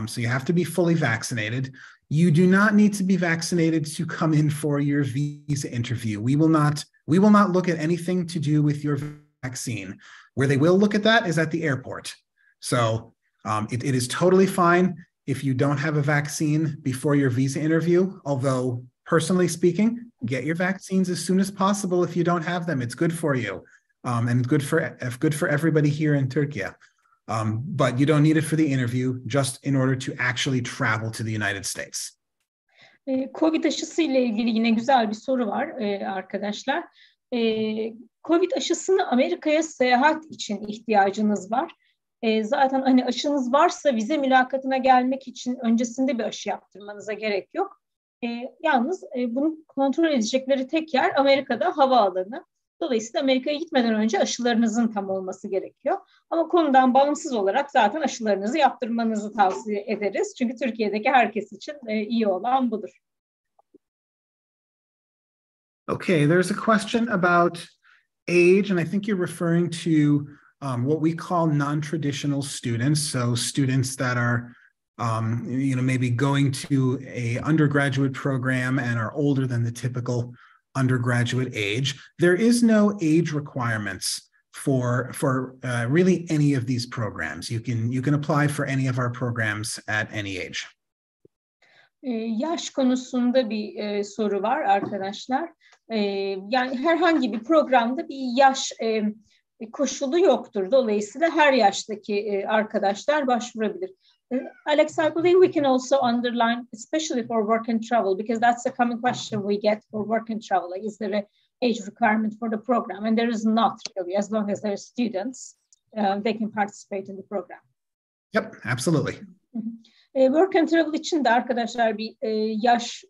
So you have to be fully vaccinated. You do not need to be vaccinated to come in for your visa interview. We will not look at anything to do with your vaccine. Where they will look at that is at the airport. So it is totally fine if you don't have a vaccine before your visa interview, although personally speaking, get your vaccines as soon as possible if you don't have them. It's good for you, and good for everybody here in Turkey. But you don't need it for the interview, just in order to actually travel to the United States. Covid aşısı ile ilgili yine güzel bir soru var arkadaşlar. Covid aşısını Amerika'ya seyahat için ihtiyacınız var. Zaten hani aşınız varsa vize mülakatına gelmek için öncesinde bir aşı yaptırmanıza gerek yok. Yalnız bunu kontrol edecekleri tek yer Amerika'da havaalanı. Dolayısıyla Amerika'ya gitmeden önce aşılarınızın tam olması gerekiyor. Ama konudan bağımsız olarak zaten aşılarınızı yaptırmanızı tavsiye ederiz. Çünkü Türkiye'deki herkes için iyi olan budur. Okay, there's a question about age, and I think you're referring to what we call non-traditional students. So students that are, maybe going to a undergraduate program and are older than the typical undergraduate age. There is no age requirements for really any of these programs. You can apply for any of our programs at any age. Yaş konusunda bir soru var arkadaşlar. Yani herhangi bir programda bir yaş koşulu yoktur. Dolayısıyla her yaştaki arkadaşlar başvurabilir. Alex, I believe we can also underline, especially for work and travel, because that's a common question we get for work and travel. Like, is there an age requirement for the program? And there is not really. As long as they're students, they can participate in the program. Yep, absolutely. Work and travel için de arkadaşlar bir yaş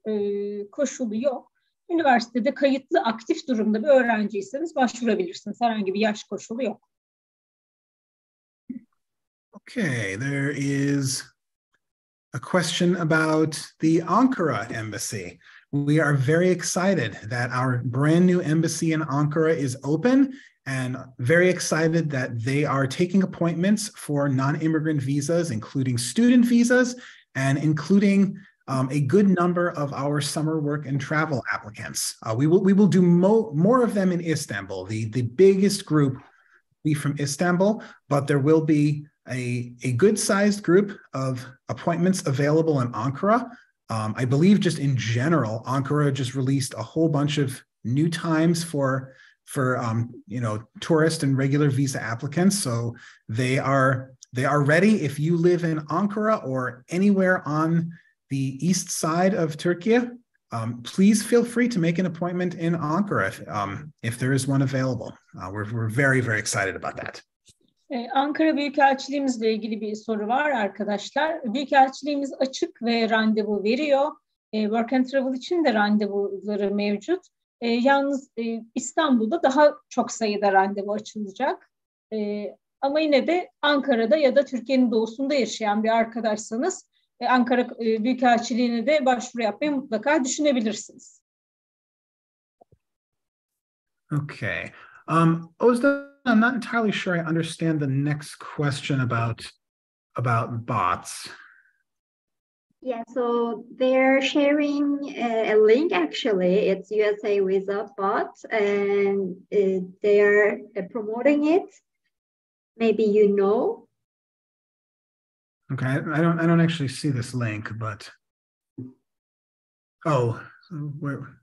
koşulu yok. Üniversitede kayıtlı aktif durumda bir öğrenciyseniz başvurabilirsiniz. Herhangi bir yaş koşulu yok. Okay, there is a question about the Ankara embassy. we are very excited that our brand new embassy in Ankara is open, and very excited that they are taking appointments for non-immigrant visas, including student visas, and including a good number of our summer work and travel applicants. We will do more of them in Istanbul. The biggest group will be from Istanbul, but there will be a good-sized group of appointments available in Ankara. I believe just in general, Ankara just released a whole bunch of new times for tourist and regular visa applicants. So they are ready. If you live in Ankara or anywhere on the east side of Turkey, please feel free to make an appointment in Ankara if there is one available. We're very, very excited about that. Ankara Büyükelçiliğimizle ilgili bir soru var arkadaşlar. Büyükelçiliğimiz açık ve randevu veriyor. Work and Travel için de randevuları mevcut. Yalnız İstanbul'da daha çok sayıda randevu açılacak. Ama yine de Ankara'da ya da Türkiye'nin doğusunda yaşayan bir arkadaşsanız Ankara Büyükelçiliğine de başvuru yapmayı mutlaka düşünebilirsiniz. Okay. Özlem, I'm not entirely sure I understand the next question about bots. Yeah, so they're sharing a link, actually. It's USA Visa Bot, and they are promoting it. Maybe you know. Okay, I don't actually see this link, but where?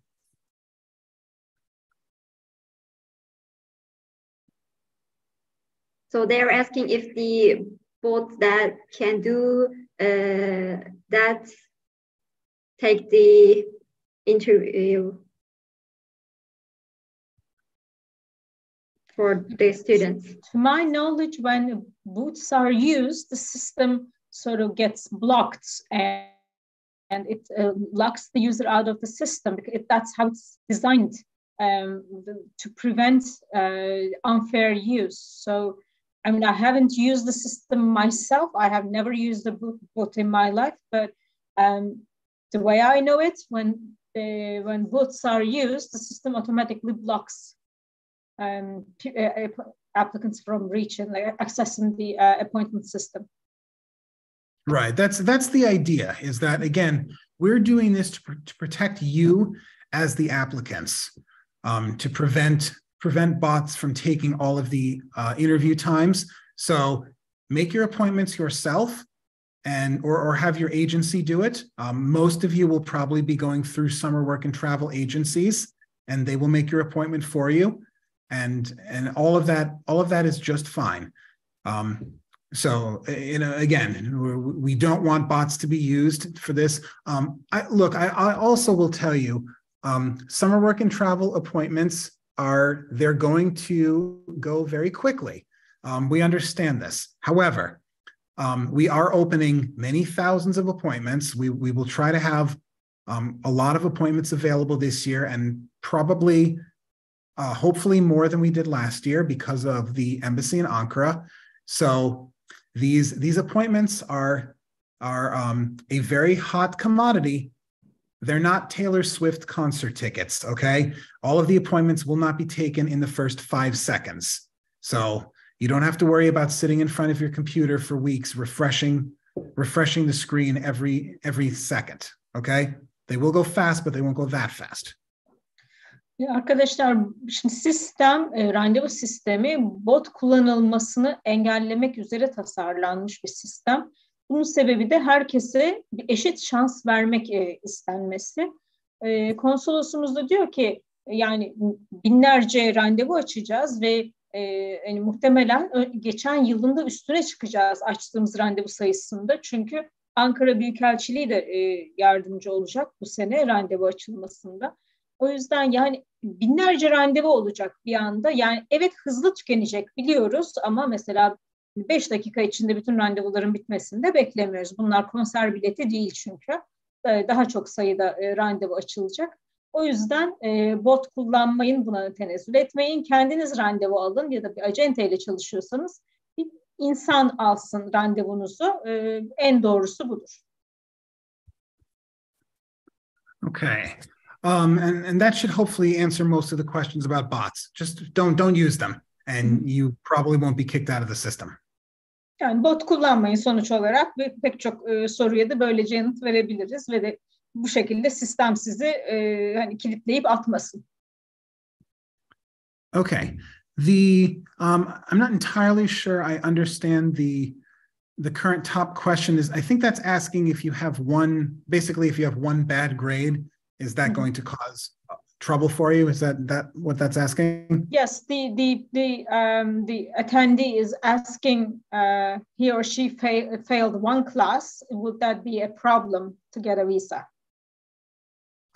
So they're asking if the bots that can do that take the interview for the students. To my knowledge, when bots are used, the system sort of gets blocked and it locks the user out of the system. That's how it's designed to prevent unfair use. So, I mean, I haven't used the system myself. I have never used a bot in my life, but the way I know it, when bots are used, the system automatically blocks applicants from reaching, accessing the appointment system. Right. That's the idea, is that, again, we're doing this to protect you as the applicants, to prevent bots from taking all of the interview times. So make your appointments yourself or have your agency do it. Most of you will probably be going through summer work and travel agencies, and they will make your appointment for you. And all of that is just fine. So, again, we don't want bots to be used for this. I also will tell you, summer work and travel appointments they're going to go very quickly. We understand this. However, we are opening many thousands of appointments. We will try to have a lot of appointments available this year, and probably, hopefully more than we did last year because of the embassy in Ankara. So these appointments are a very hot commodity. They're not Taylor Swift concert tickets, okay? All of the appointments will not be taken in the first 5 seconds. So you don't have to worry about sitting in front of your computer for weeks, refreshing the screen every second, okay? They will go fast, but they won't go that fast. Arkadaşlar, şimdi randevu sistemi bot kullanılmasını engellemek üzere tasarlanmış bir sistem. Bunun sebebi de herkese bir eşit şans vermek istenmesi. Konsolosumuz da diyor ki, yani binlerce randevu açacağız ve muhtemelen geçen yılın da üstüne çıkacağız açtığımız randevu sayısında. Çünkü Ankara Büyükelçiliği de yardımcı olacak bu sene randevu açılmasında. O yüzden yani binlerce randevu olacak bir anda. Yani evet, hızlı tükenecek biliyoruz ama mesela 5 dakika içinde bütün randevuların bitmesini de beklemiyoruz. Bunlar konser bileti değil çünkü. Daha çok sayıda randevu açılacak. O yüzden bot kullanmayın, buna tenezzül etmeyin. Kendiniz randevu alın ya da bir acenteyle çalışıyorsanız bir insan alsın randevunuzu. En doğrusu budur. Okay. And that should hopefully answer most of the questions about bots. Just don't use them, and you probably won't be kicked out of the system. Yani bot kullanmayın sonuç olarak ve pek çok soruya da böylece yanıt verebiliriz ve de bu şekilde sistem sizi hani kilitleyip atmasın. Okay. I'm not entirely sure I understand the current top question is, I think that's asking if you have if you have one bad grade, is that going to cause trouble for you? Is that what that's asking? Yes, the attendee is asking he or she failed one class. Would that be a problem to get a visa?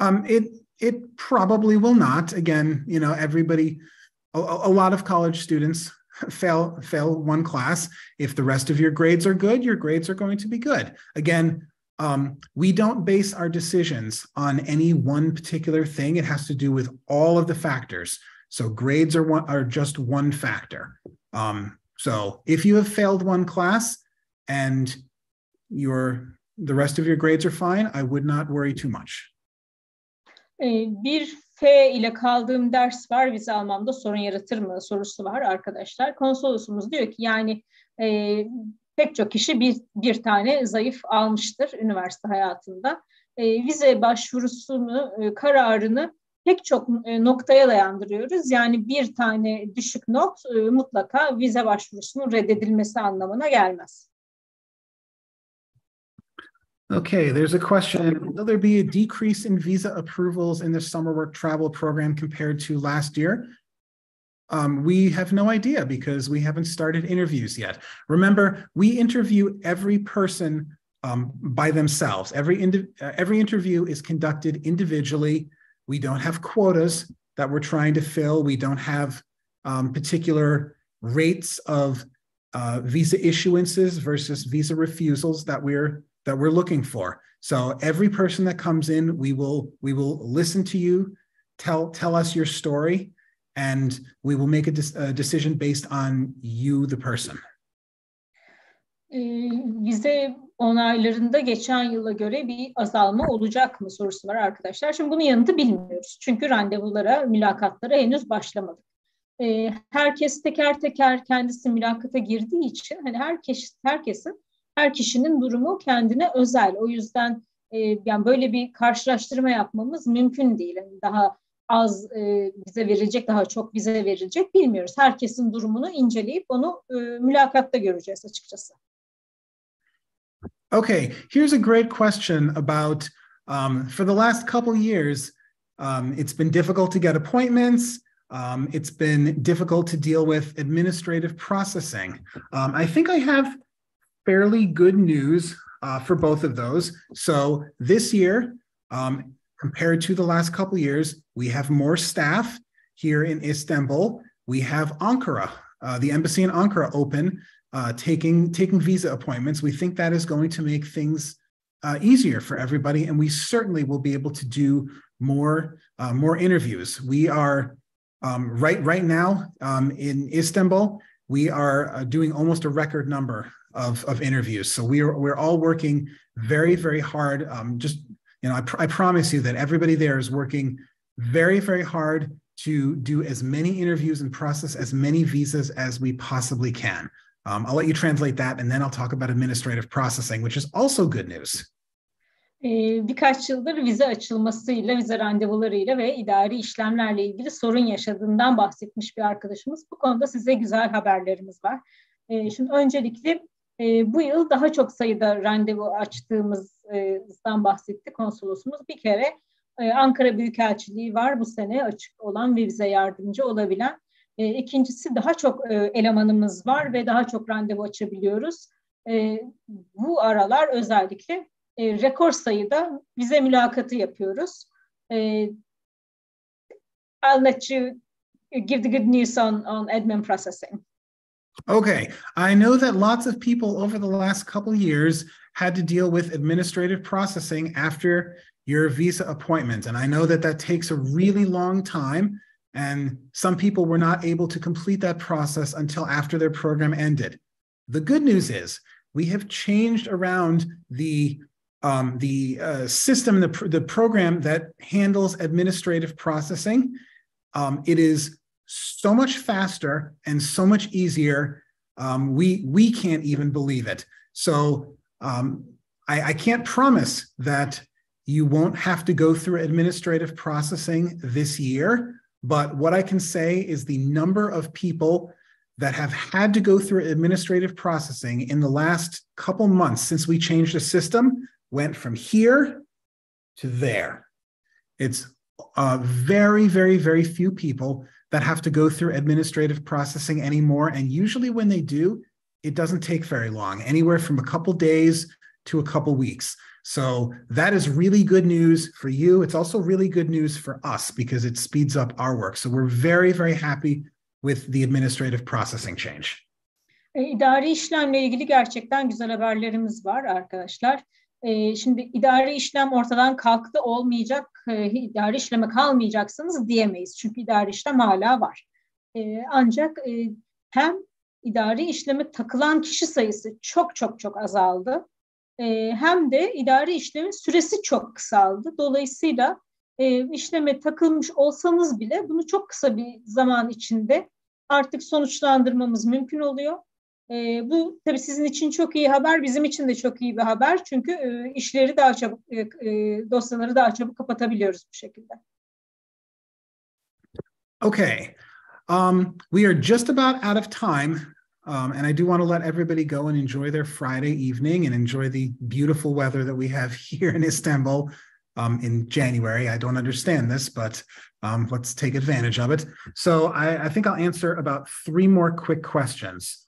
It probably will not. Again, a lot of college students fail one class. If the rest of your grades are good, your grades are going to be good. Again, we don't base our decisions on any one particular thing. It has to do with all of the factors. So grades are just one factor. So if you have failed one class and the rest of your grades are fine, I would not worry too much. Bir F ile kaldığım ders var, vize almamda sorun yaratır mı sorusu var arkadaşlar. Konsolosumuz diyor ki yani pek çok kişi bir tane zayıf almıştır üniversite hayatında. Vize başvurusunu, kararını pek çok noktaya dayandırıyoruz. Yani bir tane düşük not mutlaka vize başvurusunun reddedilmesi anlamına gelmez. Okay, there's a question. Will there be a decrease in visa approvals in the summer work travel program compared to last year? We have no idea because we haven't started interviews yet. Remember, we interview every person by themselves. Every interview is conducted individually. We don't have quotas that we're trying to fill. We don't have particular rates of visa issuances versus visa refusals that we're looking for. So every person that comes in, we will listen to you, tell us your story, and we will make a decision based on you, the person. Vize onaylarında geçen yıla göre bir azalma olacak mı sorusu var arkadaşlar. Şimdi bunun yanıtı bilmiyoruz. Çünkü randevulara, mülakatlara henüz başlamadık. Herkes teker teker kendisi mülakata girdiği için hani her kişinin durumu kendine özel. O yüzden yani böyle bir karşılaştırma yapmamız mümkün değil. Yani daha az vize verilecek, daha çok vize verilecek bilmiyoruz. Herkesin durumunu inceleyip onu mülakatta göreceğiz açıkçası. Okay, here's a great question about, for the last couple years, it's been difficult to get appointments. It's been difficult to deal with administrative processing. I think I have fairly good news for both of those. So this year, compared to the last couple of years, we have more staff here in Istanbul. We have Ankara, the embassy in Ankara open, taking visa appointments. We think that is going to make things easier for everybody, and we certainly will be able to do more interviews. We are right now in Istanbul. We are doing almost a record number of interviews. So we're all working very, very hard. I promise you that everybody there is working very, very hard to do as many interviews and process as many visas as we possibly can. I'll let you translate that, and then I'll talk about administrative processing, which is also good news. Birkaç yıldır vize açılmasıyla, vize randevularıyla ve idari işlemlerle ilgili sorun yaşadığından bahsetmiş bir arkadaşımız. Bu konuda size güzel haberlerimiz var. Şimdi öncelikle bu yıl daha çok sayıda randevu açtığımızdan bahsetti konsolosumuz. Bir kere Ankara Büyükelçiliği var bu sene açık olan ve bize yardımcı olabilen. İkincisi daha çok elemanımız var ve daha çok randevu açabiliyoruz. Bu aralar özellikle rekor sayıda vize mülakatı yapıyoruz. I'll let you give the good news on admin processing. Okay, I know that lots of people over the last couple of years had to deal with administrative processing after your visa appointment. And I know that takes a really long time. And some people were not able to complete that process until after their program ended. The good news is we have changed around the system, the program that handles administrative processing, it is so much faster and so much easier. We can't even believe it. So I can't promise that you won't have to go through administrative processing this year, but what I can say is the number of people that have had to go through administrative processing in the last couple months since we changed the system went from here to there. It's very, very, very few people that have to go through administrative processing anymore. And usually when they do, it doesn't take very long, anywhere from a couple days to a couple weeks. So that is really good news for you. It's also really good news for us because it speeds up our work. So we're very, very happy with the administrative processing change. İdari işlemle ilgili gerçekten güzel haberlerimiz var arkadaşlar. Şimdi idari işlem ortadan kalktı, olmayacak, idari işleme kalmayacaksınız diyemeyiz. Çünkü idari işlem hala var. Ancak hem idari işleme takılan kişi sayısı çok azaldı. Hem de idari işlemin süresi çok kısaldı. Dolayısıyla işleme takılmış olsanız bile bunu çok kısa bir zaman içinde artık sonuçlandırmamız mümkün oluyor. Bu tabii sizin için çok iyi haber, bizim için de çok iyi bir haber. Çünkü işleri daha çabuk, dosyaları daha çabuk kapatabiliyoruz bu şekilde. Okay, we are just about out of time. And I do want to let everybody go and enjoy their Friday evening and enjoy the beautiful weather that we have here in Istanbul in January. I don't understand this, but let's take advantage of it. So I think I'll answer about 3 more quick questions.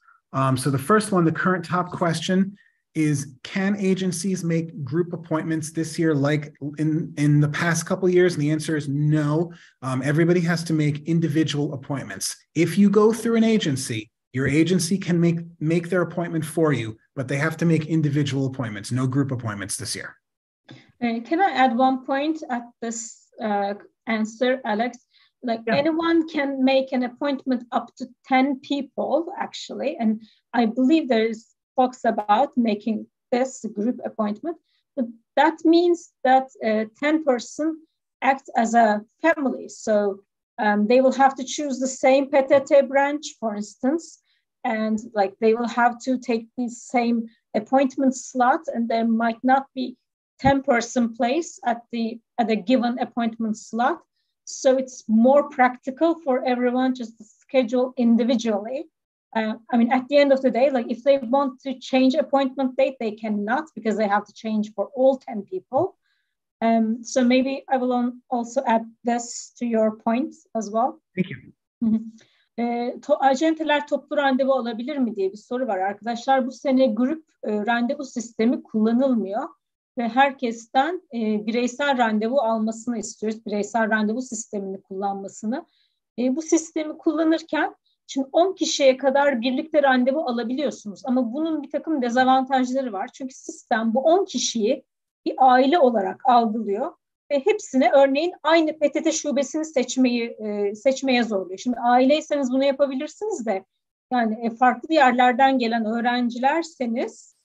So the first one, the current top question is, can agencies make group appointments this year like in the past couple of years? And the answer is no. Everybody has to make individual appointments. If you go through an agency, your agency can make their appointment for you, but they have to make individual appointments, no group appointments this year. Can I add one point at this answer, Alex? Anyone can make an appointment up to 10 people, actually. And I believe there is talks about making this group appointment. But that means that 10 person act as a family. So they will have to choose the same PTT branch, for instance, and they will have to take the same appointment slot, and there might not be 10-person place at a given appointment slot. So it's more practical for everyone just to schedule individually. At the end of the day, if they want to change appointment date, they cannot because they have to change for all 10 people. So maybe I will also add this to your point as well. Thank you. Acenteler toplu randevu alabilir mi diye bir soru var arkadaşlar. Bu sene grup randevu sistemi kullanılmıyor ve herkesten bireysel randevu almasını istiyoruz. Bireysel randevu sistemini kullanmasını. Bu sistemi kullanırken şimdi 10 kişiye kadar birlikte randevu alabiliyorsunuz. Ama bunun bir takım dezavantajları var. Çünkü sistem bu 10 kişiyi bir aile olarak algılıyor ve hepsine örneğin aynı PTT şubesini seçmeye zorluyor. Şimdi aileyseniz bunu yapabilirsiniz de yani farklı yerlerden gelen öğrencilerseniz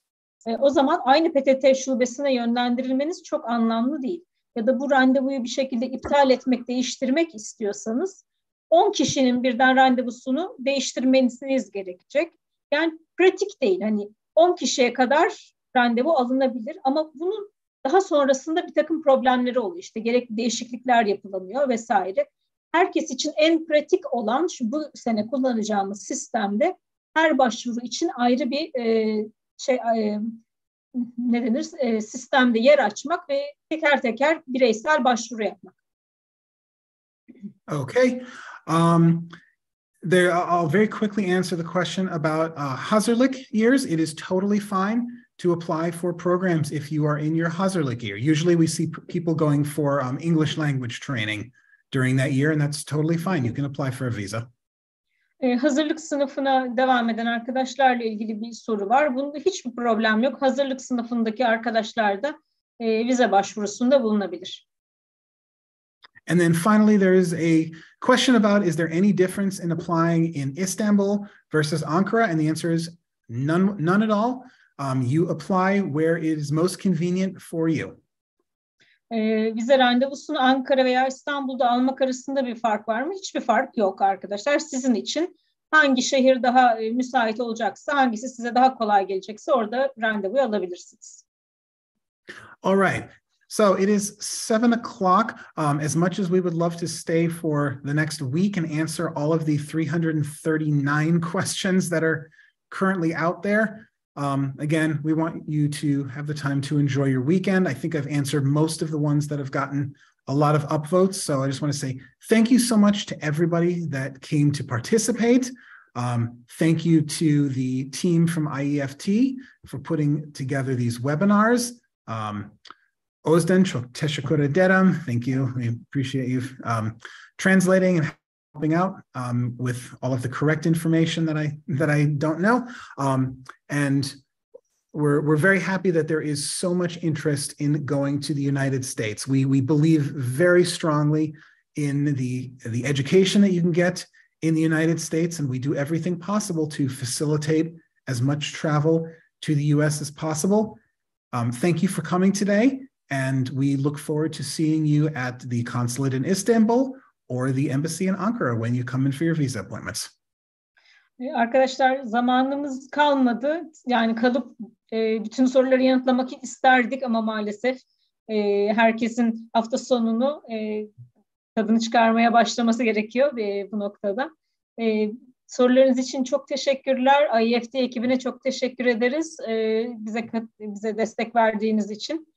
o zaman aynı PTT şubesine yönlendirilmeniz çok anlamlı değil. Ya da bu randevuyu bir şekilde iptal etmek, değiştirmek istiyorsanız 10 kişinin birden randevusunu değiştirmeniz gerekecek. Yani pratik değil. 10 kişiye kadar randevu alınabilir ama bunun daha sonrasında bir takım problemleri oluyor. İşte gerekli değişiklikler yapılamıyor vesaire. Herkes için en pratik olan bu sene kullanacağımız sistemde her başvuru için ayrı bir sistemde yer açmak ve teker teker bireysel başvuru yapmak. Okay. I'll very quickly answer the question about hazırlık years. It is totally fine to apply for programs if you are in your hazırlık year. Usually we see people going for English language training during that year, and that's totally fine. You can apply for a visa. Hazırlık sınıfına devam eden arkadaşlarla ilgili bir soru var. Bunda hiçbir problem yok. Hazırlık sınıfındaki arkadaşlar da vize başvurusunda bulunabilir. And then finally, there is a question about, is there any difference in applying in Istanbul versus Ankara? And the answer is none at all. you apply where it is most convenient for you. Vize randevusunu Ankara veya İstanbul'da almak arasında bir fark var mı? Hiçbir fark yok arkadaşlar. Sizin için hangi şehir daha müsait olacaksa, hangisi size daha kolay gelecekse orada randevuyu alabilirsiniz. All right. So it is 7 o'clock. As much as we would love to stay for the next week and answer all of the 339 questions that are currently out there, again, we want you to have the time to enjoy your weekend. I think I've answered most of the ones that have gotten a lot of upvotes. So I just want to say thank you so much to everybody that came to participate. Thank you to the team from IEFT for putting together these webinars. Özden, çok teşekkür ederim. Thank you. We appreciate you translating and helping out with all of the correct information that I don't know. And we're very happy that there is so much interest in going to the United States. We believe very strongly in the education that you can get in the United States, and we do everything possible to facilitate as much travel to the US as possible. Thank you for coming today, and we look forward to seeing you at the consulate in Istanbul or the embassy in Ankara when you come in for your visa appointments. Arkadaşlar zamanımız kalmadı. Yani kalıp bütün soruları yanıtlamak isterdik ama maalesef herkesin hafta sonunu tadını çıkarmaya başlaması gerekiyor bu noktada. Sorularınız için çok teşekkürler. IEFT ekibine çok teşekkür ederiz. Bize destek verdiğiniz için.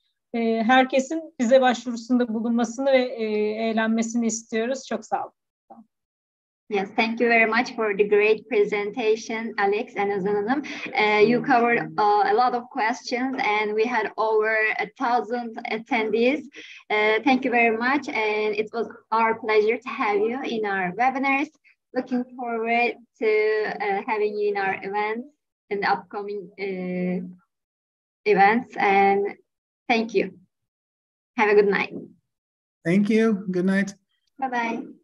Herkesin bize başvurusunda bulunmasını ve eğlenmesini istiyoruz. Çok sağ olun. Yes, thank you very much for the great presentation, Alex and Özden Hanım. You covered a lot of questions and we had over 1,000 attendees. Thank you very much, and it was our pleasure to have you in our webinars. Looking forward to having you in our events, in the upcoming events, and thank you. Have a good night. Thank you. Good night. Bye-bye.